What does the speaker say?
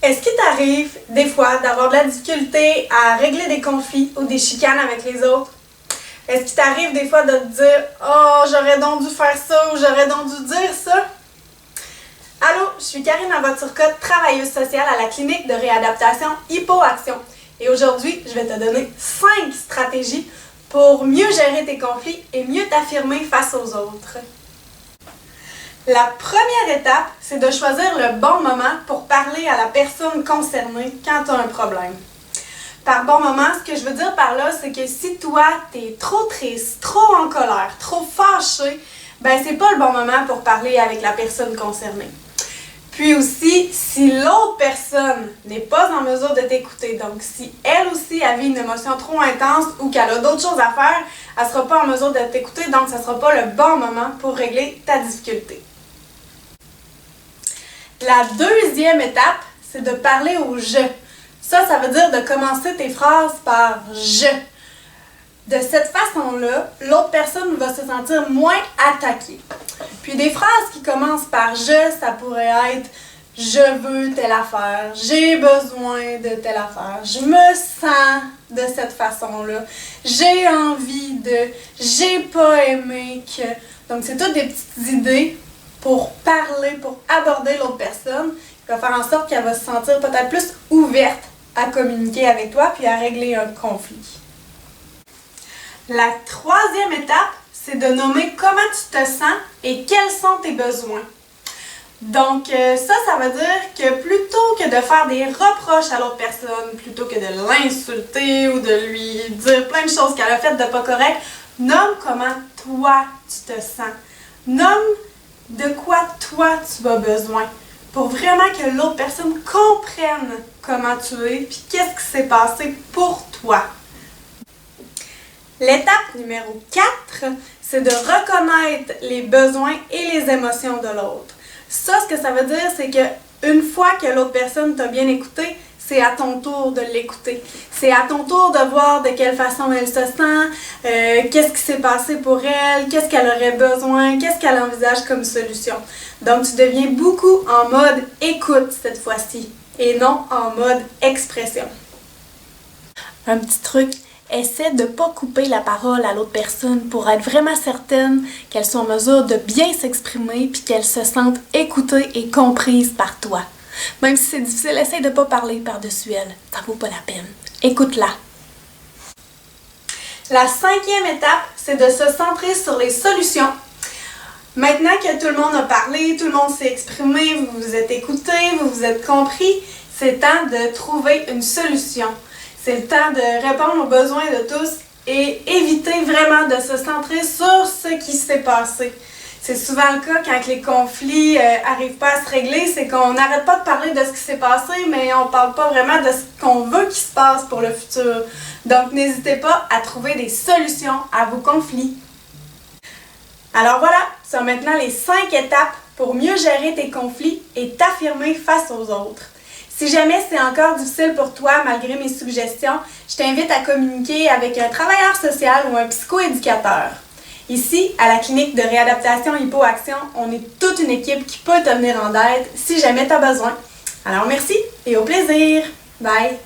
Est-ce qu'il t'arrive des fois d'avoir de la difficulté à régler des conflits ou des chicanes avec les autres? Est-ce qu'il t'arrive des fois de te dire « Oh, j'aurais donc dû faire ça » ou « J'aurais donc dû dire ça ». Allô, je suis Karine Turcotte, travailleuse sociale à la clinique de réadaptation Hypoaction. Et aujourd'hui, je vais te donner 5 stratégies pour mieux gérer tes conflits et mieux t'affirmer face aux autres. La première étape, c'est de choisir le bon moment pour parler à la personne concernée quand tu as un problème. Par bon moment, ce que je veux dire par là, c'est que si toi, tu es trop triste, trop en colère, trop fâché, ben c'est pas le bon moment pour parler avec la personne concernée. Puis aussi, si l'autre personne n'est pas en mesure de t'écouter, donc si elle aussi a vu une émotion trop intense ou qu'elle a d'autres choses à faire, elle ne sera pas en mesure de t'écouter, donc ça ne sera pas le bon moment pour régler ta difficulté. La deuxième étape, c'est de parler au « je ». Ça veut dire de commencer tes phrases par « je ». De cette façon-là, l'autre personne va se sentir moins attaquée. Puis des phrases qui commencent par « je », ça pourrait être « je veux telle affaire »,« j'ai besoin de telle affaire »,« je me sens de cette façon-là »,« j'ai envie de »,« j'ai pas aimé que ». Donc c'est toutes des petites idées pour parler, pour aborder l'autre personne, qui va faire en sorte qu'elle va se sentir peut-être plus ouverte à communiquer avec toi puis à régler un conflit. La troisième étape, c'est de nommer comment tu te sens et quels sont tes besoins. Donc ça veut dire que plutôt que de faire des reproches à l'autre personne, plutôt que de l'insulter ou de lui dire plein de choses qu'elle a faites de pas correct, nomme comment toi tu te sens. Nomme de quoi toi tu as besoin pour vraiment que l'autre personne comprenne comment tu es puis qu'est-ce qui s'est passé pour toi. L'étape numéro 4, c'est de reconnaître les besoins et les émotions de l'autre. Ça, ce que ça veut dire, c'est qu'une fois que l'autre personne t'a bien écouté, c'est à ton tour de l'écouter. C'est à ton tour de voir de quelle façon elle se sent, qu'est-ce qui s'est passé pour elle, qu'est-ce qu'elle aurait besoin, qu'est-ce qu'elle envisage comme solution. Donc, tu deviens beaucoup en mode écoute cette fois-ci et non en mode expression. Un petit truc. Essaie de ne pas couper la parole à l'autre personne pour être vraiment certaine qu'elle soit en mesure de bien s'exprimer puis qu'elle se sente écoutée et comprise par toi. Même si c'est difficile, essaie de ne pas parler par-dessus elle. Ça vaut pas la peine. Écoute-la. La 5e étape, c'est de se centrer sur les solutions. Maintenant que tout le monde a parlé, tout le monde s'est exprimé, vous vous êtes écouté, vous vous êtes compris, c'est temps de trouver une solution. C'est le temps de répondre aux besoins de tous et éviter vraiment de se centrer sur ce qui s'est passé. C'est souvent le cas quand les conflits n'arrivent pas à se régler, c'est qu'on n'arrête pas de parler de ce qui s'est passé, mais on ne parle pas vraiment de ce qu'on veut qu'il se passe pour le futur. Donc n'hésitez pas à trouver des solutions à vos conflits. Alors voilà, ce sont maintenant les 5 étapes pour mieux gérer tes conflits et t'affirmer face aux autres. Si jamais c'est encore difficile pour toi, malgré mes suggestions, je t'invite à communiquer avec un travailleur social ou un psychoéducateur. Ici, à la clinique de réadaptation Hypoaction, on est toute une équipe qui peut te venir en aide si jamais tu as besoin. Alors merci et au plaisir! Bye!